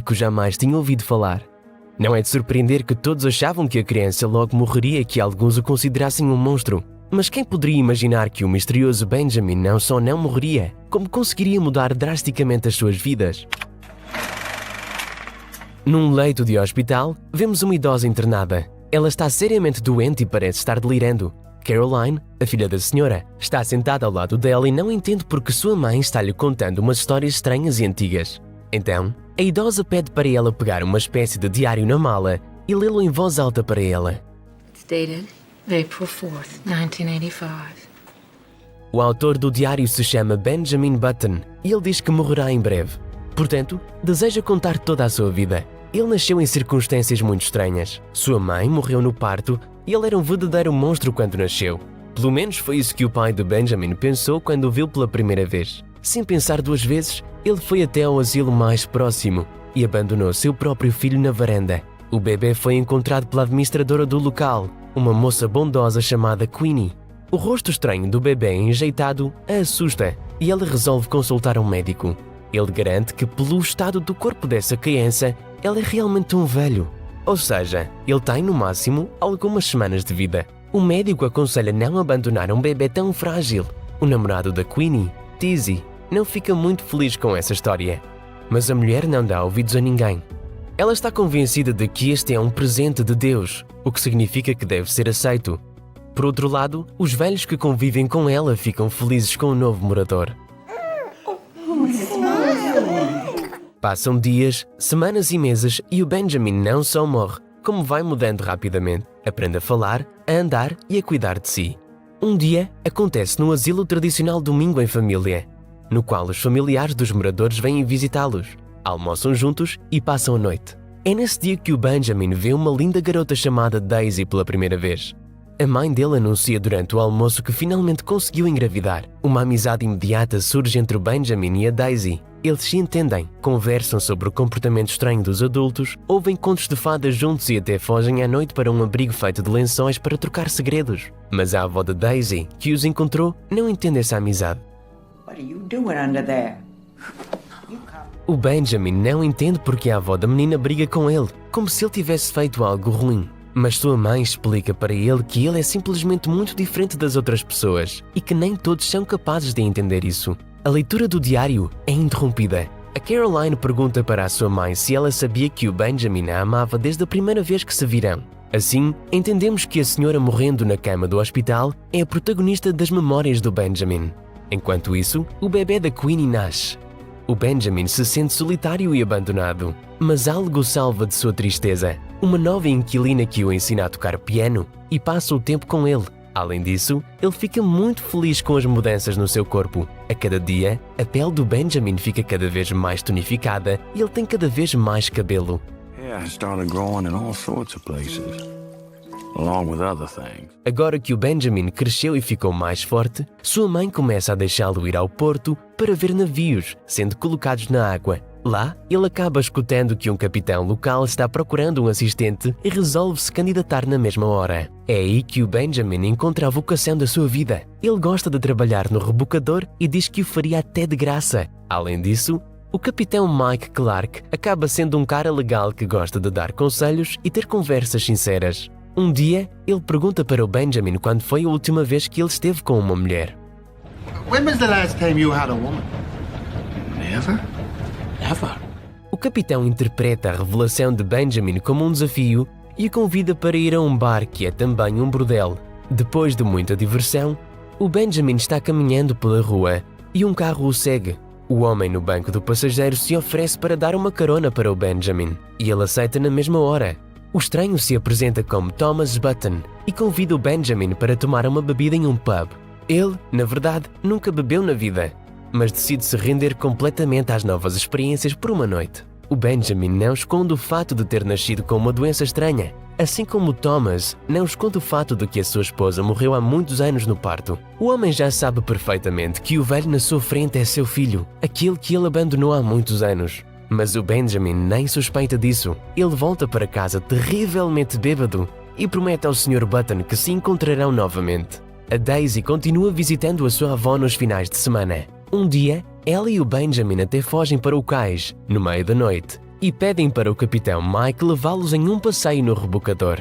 que jamais tinha ouvido falar. Não é de surpreender que todos achavam que a criança logo morreria e que alguns o considerassem um monstro. Mas quem poderia imaginar que o misterioso Benjamin não só não morreria, como conseguiria mudar drasticamente as suas vidas? Num leito de hospital, vemos uma idosa internada. Ela está seriamente doente e parece estar delirando. Caroline, a filha da senhora, está sentada ao lado dela e não entende porque sua mãe está-lhe contando umas histórias estranhas e antigas. Então, a idosa pede para ela pegar uma espécie de diário na mala e lê-lo em voz alta para ela. It's dated April 4th, 1985. O autor do diário se chama Benjamin Button e ele diz que morrerá em breve. Portanto, deseja contar toda a sua vida. Ele nasceu em circunstâncias muito estranhas. Sua mãe morreu no parto e ele era um verdadeiro monstro quando nasceu. Pelo menos foi isso que o pai de Benjamin pensou quando o viu pela primeira vez. Sem pensar duas vezes, ele foi até ao asilo mais próximo e abandonou seu próprio filho na varanda. O bebê foi encontrado pela administradora do local, uma moça bondosa chamada Queenie. O rosto estranho do bebê enjeitado a assusta e ela resolve consultar um médico. Ele garante que, pelo estado do corpo dessa criança, ele é realmente um velho. Ou seja, ele tem no máximo algumas semanas de vida. O médico aconselha não abandonar um bebê tão frágil. O namorado da Queenie, Tizzy, não fica muito feliz com essa história. Mas a mulher não dá ouvidos a ninguém. Ela está convencida de que este é um presente de Deus, o que significa que deve ser aceito. Por outro lado, os velhos que convivem com ela ficam felizes com o novo morador. Passam dias, semanas e meses e o Benjamin não só morre, como vai mudando rapidamente. Aprende a falar, a andar e a cuidar de si. Um dia, acontece no asilo tradicional Domingo em Família, no qual os familiares dos moradores vêm visitá-los, almoçam juntos e passam a noite. É nesse dia que o Benjamin vê uma linda garota chamada Daisy pela primeira vez. A mãe dele anuncia durante o almoço que finalmente conseguiu engravidar. Uma amizade imediata surge entre o Benjamin e a Daisy. Eles se entendem, conversam sobre o comportamento estranho dos adultos, ouvem contos de fadas juntos e até fogem à noite para um abrigo feito de lençóis para trocar segredos. Mas a avó de Daisy, que os encontrou, não entende essa amizade. What are you doing under there? O Benjamin não entende porque a avó da menina briga com ele, como se ele tivesse feito algo ruim. Mas sua mãe explica para ele que ele é simplesmente muito diferente das outras pessoas e que nem todos são capazes de entender isso. A leitura do diário é interrompida. A Caroline pergunta para a sua mãe se ela sabia que o Benjamin a amava desde a primeira vez que se viram. Assim, entendemos que a senhora morrendo na cama do hospital é a protagonista das memórias do Benjamin. Enquanto isso, o bebê da Queenie nasce. O Benjamin se sente solitário e abandonado, mas algo o salva de sua tristeza. Uma nova inquilina que o ensina a tocar piano e passa o tempo com ele. Além disso, ele fica muito feliz com as mudanças no seu corpo. A cada dia, a pele do Benjamin fica cada vez mais tonificada e ele tem cada vez mais cabelo. Hair started growing in all sorts of places, along with other things. Agora que o Benjamin cresceu e ficou mais forte, sua mãe começa a deixá-lo ir ao porto para ver navios sendo colocados na água. Lá, ele acaba escutando que um capitão local está procurando um assistente e resolve se candidatar na mesma hora. É aí que o Benjamin encontra a vocação da sua vida. Ele gosta de trabalhar no rebocador e diz que o faria até de graça. Além disso, o capitão Mike Clark acaba sendo um cara legal que gosta de dar conselhos e ter conversas sinceras. Um dia, ele pergunta para o Benjamin quando foi a última vez que ele esteve com uma mulher. When was the last time you had a woman? Never? Never. O capitão interpreta a revelação de Benjamin como um desafio e o convida para ir a um bar que é também um bordel. Depois de muita diversão, o Benjamin está caminhando pela rua e um carro o segue. O homem no banco do passageiro se oferece para dar uma carona para o Benjamin e ele aceita na mesma hora. O estranho se apresenta como Thomas Button e convida o Benjamin para tomar uma bebida em um pub. Ele, na verdade, nunca bebeu na vida, mas decide se render completamente às novas experiências por uma noite. O Benjamin não esconde o fato de ter nascido com uma doença estranha, assim como Thomas não esconde o fato de que a sua esposa morreu há muitos anos no parto. O homem já sabe perfeitamente que o velho na sua frente é seu filho, aquele que ele abandonou há muitos anos. Mas o Benjamin nem suspeita disso. Ele volta para casa terrivelmente bêbado e promete ao Sr. Button que se encontrarão novamente. A Daisy continua visitando a sua avó nos finais de semana. Um dia, ela e o Benjamin até fogem para o cais, no meio da noite. e pedem para o Capitão Mike levá-los em um passeio no rebocador.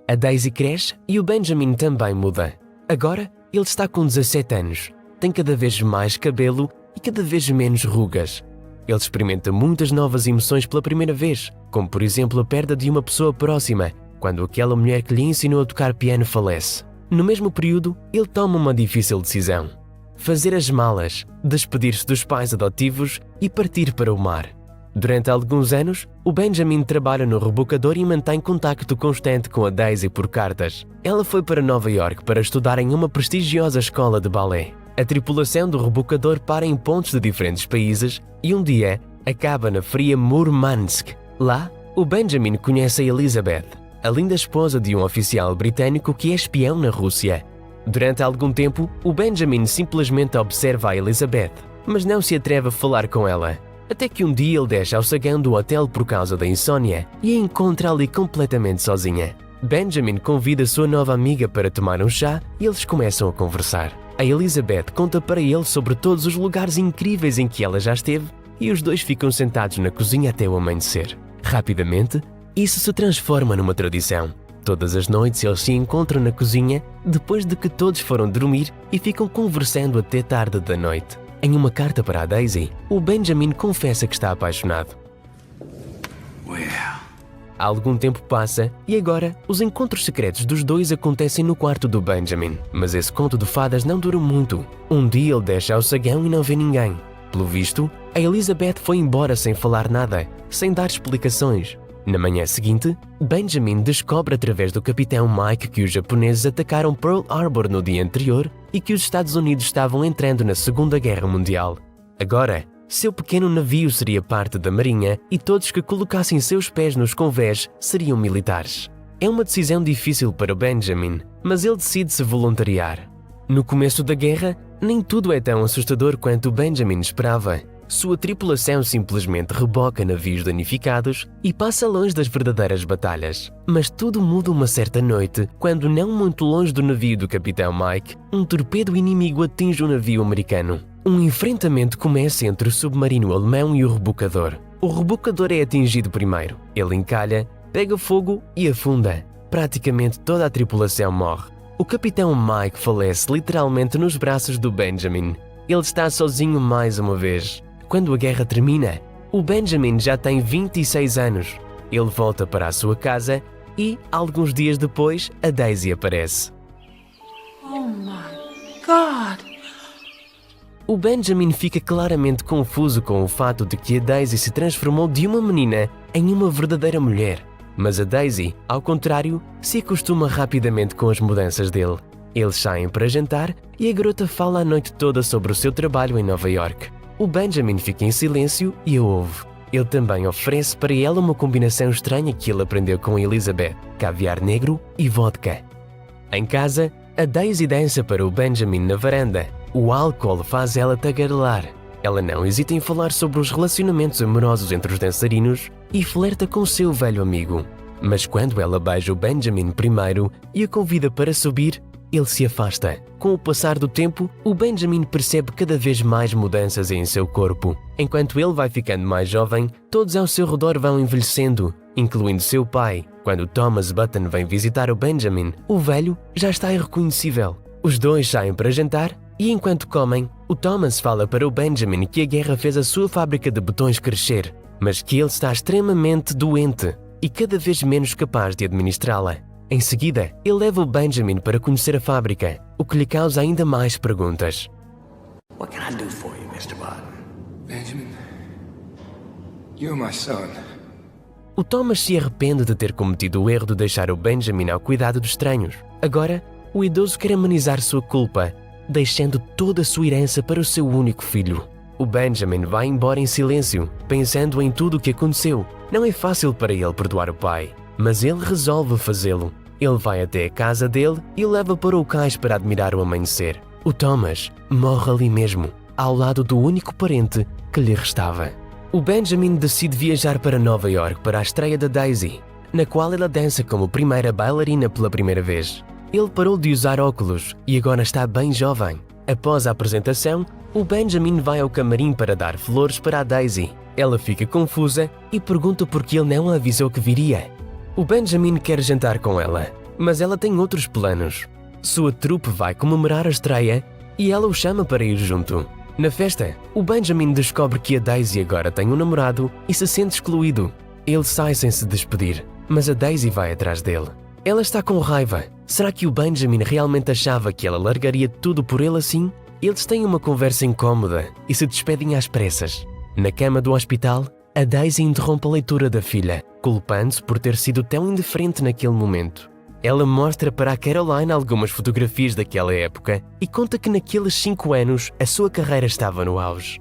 A Daisy cresce e o Benjamin também muda. Agora, ele está com 17 anos, tem cada vez mais cabelo e cada vez menos rugas. Ele experimenta muitas novas emoções pela primeira vez, como por exemplo a perda de uma pessoa próxima, quando aquela mulher que lhe ensinou a tocar piano falece. No mesmo período, ele toma uma difícil decisão: fazer as malas, despedir-se dos pais adotivos e partir para o mar. Durante alguns anos, o Benjamin trabalha no rebocador e mantém contacto constante com a Daisy por cartas. Ela foi para Nova York para estudar em uma prestigiosa escola de balé. A tripulação do rebocador para em pontos de diferentes países e um dia acaba na fria Murmansk. Lá, o Benjamin conhece a Elizabeth, a linda esposa de um oficial britânico que é espião na Rússia. Durante algum tempo, o Benjamin simplesmente observa a Elizabeth, mas não se atreve a falar com ela. Até que um dia ele deixa ao saguão do hotel por causa da insônia e a encontra ali completamente sozinha. Benjamin convida sua nova amiga para tomar um chá e eles começam a conversar. A Elizabeth conta para ele sobre todos os lugares incríveis em que ela já esteve e os dois ficam sentados na cozinha até o amanhecer. Rapidamente, isso se transforma numa tradição. Todas as noites eles se encontram na cozinha depois de que todos foram dormir e ficam conversando até tarde da noite. Em uma carta para a Daisy, o Benjamin confessa que está apaixonado. Algum tempo passa e agora os encontros secretos dos dois acontecem no quarto do Benjamin. Mas esse conto de fadas não dura muito. Um dia ele deixa ao saguão e não vê ninguém. Pelo visto, a Elizabeth foi embora sem falar nada, sem dar explicações. Na manhã seguinte, Benjamin descobre através do Capitão Mike que os japoneses atacaram Pearl Harbor no dia anterior e que os Estados Unidos estavam entrando na Segunda Guerra Mundial. Agora, seu pequeno navio seria parte da marinha e todos que colocassem seus pés nos convés seriam militares. É uma decisão difícil para Benjamin, mas ele decide se voluntariar. No começo da guerra, nem tudo é tão assustador quanto Benjamin esperava. Sua tripulação simplesmente reboca navios danificados e passa longe das verdadeiras batalhas. Mas tudo muda uma certa noite, quando não muito longe do navio do Capitão Mike, um torpedo inimigo atinge um navio americano. Um enfrentamento começa entre o submarino alemão e o rebocador. O rebocador é atingido primeiro. Ele encalha, pega fogo e afunda. Praticamente toda a tripulação morre. O Capitão Mike falece literalmente nos braços do Benjamin. Ele está sozinho mais uma vez. Quando a guerra termina, o Benjamin já tem 26 anos. Ele volta para a sua casa e, alguns dias depois, a Daisy aparece. Oh my God! O Benjamin fica claramente confuso com o fato de que a Daisy se transformou de uma menina em uma verdadeira mulher. Mas a Daisy, ao contrário, se acostuma rapidamente com as mudanças dele. Eles saem para jantar e a garota fala a noite toda sobre o seu trabalho em Nova York. O Benjamin fica em silêncio e a ouve. Ele também oferece para ela uma combinação estranha que ele aprendeu com Elizabeth: caviar negro e vodka. Em casa, a Daisy dança para o Benjamin na varanda. O álcool faz ela tagarelar. Ela não hesita em falar sobre os relacionamentos amorosos entre os dançarinos e flerta com seu velho amigo. Mas quando ela beija o Benjamin primeiro e o convida para subir, ele se afasta. Com o passar do tempo, o Benjamin percebe cada vez mais mudanças em seu corpo. Enquanto ele vai ficando mais jovem, todos ao seu redor vão envelhecendo, incluindo seu pai. Quando Thomas Button vem visitar o Benjamin, o velho já está irreconhecível. Os dois saem para jantar e, enquanto comem, o Thomas fala para o Benjamin que a guerra fez a sua fábrica de botões crescer, mas que ele está extremamente doente e cada vez menos capaz de administrá-la. Em seguida, ele leva o Benjamin para conhecer a fábrica, o que lhe causa ainda mais perguntas. What can I do for you, Mr. Button? Benjamin, you're my son. O Thomas se arrepende de ter cometido o erro de deixar o Benjamin ao cuidado de estranhos. Agora, o idoso quer amenizar sua culpa, deixando toda a sua herança para o seu único filho. O Benjamin vai embora em silêncio, pensando em tudo o que aconteceu. Não é fácil para ele perdoar o pai, mas ele resolve fazê-lo. Ele vai até a casa dele e o leva para o cais para admirar o amanhecer. O Thomas morre ali mesmo, ao lado do único parente que lhe restava. O Benjamin decide viajar para Nova York para a estreia da Daisy, na qual ela dança como primeira bailarina pela primeira vez. Ele parou de usar óculos e agora está bem jovem. Após a apresentação, o Benjamin vai ao camarim para dar flores para a Daisy. Ela fica confusa e pergunta por que ele não a avisou que viria. O Benjamin quer jantar com ela, mas ela tem outros planos. Sua trupe vai comemorar a estreia e ela o chama para ir junto. Na festa, o Benjamin descobre que a Daisy agora tem um namorado e se sente excluído. Ele sai sem se despedir, mas a Daisy vai atrás dele. Ela está com raiva. Será que o Benjamin realmente achava que ela largaria tudo por ele assim? Eles têm uma conversa incômoda e se despedem às pressas. Na cama do hospital, a Daisy interrompe a leitura da filha, culpando-se por ter sido tão indiferente naquele momento. Ela mostra para a Caroline algumas fotografias daquela época e conta que naqueles 5 anos a sua carreira estava no auge.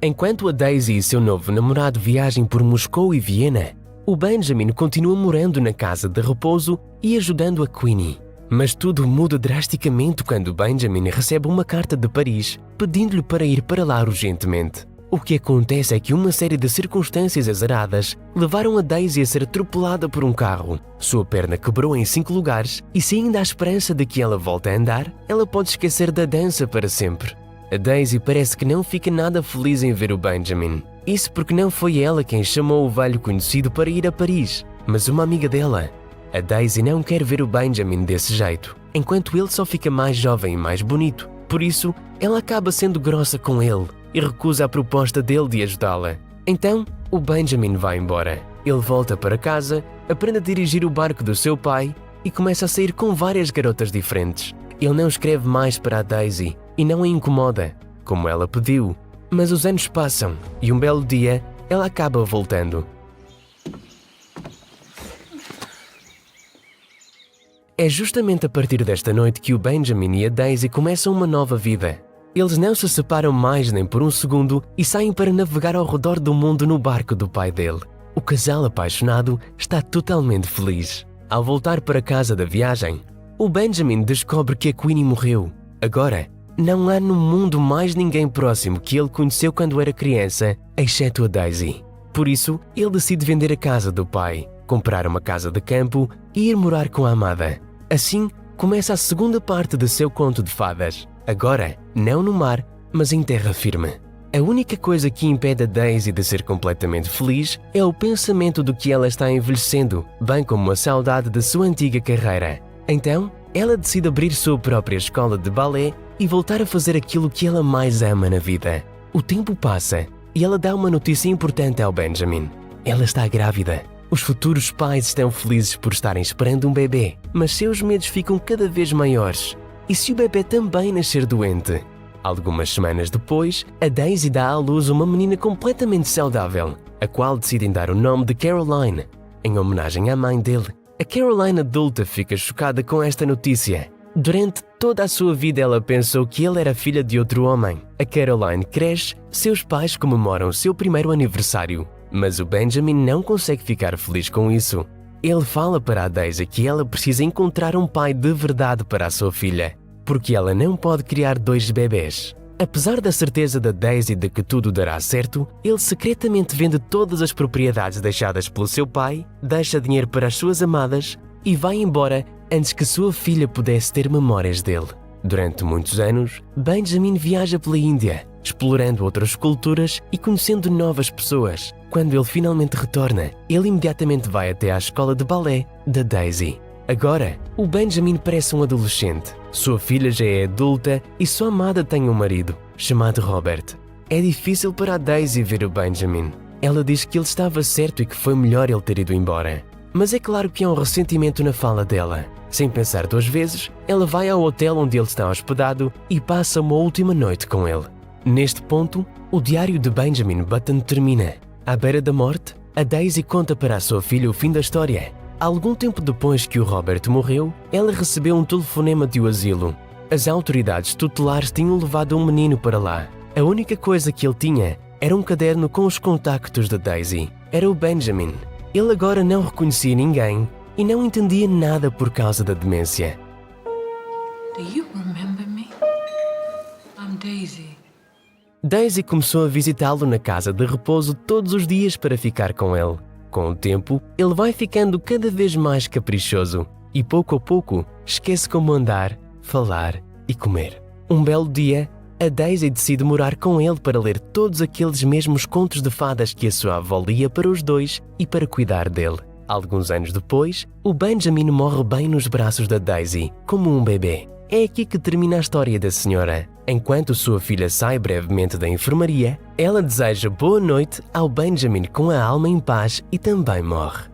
Enquanto a Daisy e seu novo namorado viajam por Moscou e Viena, o Benjamin continua morando na casa de repouso e ajudando a Queenie. Mas tudo muda drasticamente quando Benjamin recebe uma carta de Paris pedindo-lhe para ir para lá urgentemente. O que acontece é que uma série de circunstâncias azaradas levaram a Daisy a ser atropelada por um carro. Sua perna quebrou em 5 lugares e se ainda há esperança de que ela volte a andar, ela pode esquecer da dança para sempre. A Daisy parece que não fica nada feliz em ver o Benjamin. Isso porque não foi ela quem chamou o velho conhecido para ir a Paris, mas uma amiga dela. A Daisy não quer ver o Benjamin desse jeito, enquanto ele só fica mais jovem e mais bonito. Por isso, ela acaba sendo grossa com ele e recusa a proposta dele de ajudá-la. Então, o Benjamin vai embora. Ele volta para casa, aprende a dirigir o barco do seu pai e começa a sair com várias garotas diferentes. Ele não escreve mais para a Daisy e não a incomoda, como ela pediu. Mas os anos passam e um belo dia ela acaba voltando. É justamente a partir desta noite que o Benjamin e a Daisy começam uma nova vida. Eles não se separam mais nem por um segundo e saem para navegar ao redor do mundo no barco do pai dele. O casal apaixonado está totalmente feliz. Ao voltar para casa da viagem, o Benjamin descobre que a Queenie morreu. Agora, não há no mundo mais ninguém próximo que ele conheceu quando era criança, exceto a Daisy. Por isso, ele decide vender a casa do pai, comprar uma casa de campo e ir morar com a amada. Assim, começa a segunda parte de seu conto de fadas. Agora, não no mar, mas em terra firme. A única coisa que impede a Daisy de ser completamente feliz é o pensamento de que ela está envelhecendo, bem como a saudade da sua antiga carreira. Então, ela decide abrir sua própria escola de balé e voltar a fazer aquilo que ela mais ama na vida. O tempo passa e ela dá uma notícia importante ao Benjamin. Ela está grávida. Os futuros pais estão felizes por estarem esperando um bebê, mas seus medos ficam cada vez maiores. E se o bebê também nascer doente? Algumas semanas depois, a Daisy dá à luz uma menina completamente saudável, a qual decidem dar o nome de Caroline, em homenagem à mãe dele. A Caroline adulta fica chocada com esta notícia. Durante toda a sua vida ela pensou que ele era filha de outro homem. A Caroline cresce, seus pais comemoram seu primeiro aniversário, mas o Benjamin não consegue ficar feliz com isso. Ele fala para a Daisy que ela precisa encontrar um pai de verdade para a sua filha, porque ela não pode criar 2 bebês. Apesar da certeza da Daisy de que tudo dará certo, ele secretamente vende todas as propriedades deixadas pelo seu pai, deixa dinheiro para as suas amadas e vai embora antes que sua filha pudesse ter memórias dele. Durante muitos anos, Benjamin viaja pela Índia, explorando outras culturas e conhecendo novas pessoas. Quando ele finalmente retorna, ele imediatamente vai até à escola de balé da Daisy. Agora, o Benjamin parece um adolescente. Sua filha já é adulta e sua amada tem um marido, chamado Robert. É difícil para a Daisy ver o Benjamin. Ela diz que ele estava certo e que foi melhor ele ter ido embora. Mas é claro que há um ressentimento na fala dela. Sem pensar 2 vezes, ela vai ao hotel onde ele está hospedado e passa uma última noite com ele. Neste ponto, o diário de Benjamin Button termina. À beira da morte, a Daisy conta para a sua filha o fim da história. Algum tempo depois que o Robert morreu, ela recebeu um telefonema do asilo. As autoridades tutelares tinham levado um menino para lá. A única coisa que ele tinha era um caderno com os contactos da Daisy. Era o Benjamin. Ele agora não reconhecia ninguém e não entendia nada por causa da demência. Do you remember me? I'm Daisy. Daisy começou a visitá-lo na casa de repouso todos os dias para ficar com ele. Com o tempo, ele vai ficando cada vez mais caprichoso e pouco a pouco esquece como andar, falar e comer. Um belo dia, a Daisy decide morar com ele para ler todos aqueles mesmos contos de fadas que a sua avó lia para os dois e para cuidar dele. Alguns anos depois, o Benjamin morre bem nos braços da Daisy, como um bebê. É aqui que termina a história da senhora. Enquanto sua filha sai brevemente da enfermaria, ela deseja boa noite ao Benjamin com a alma em paz e também morre.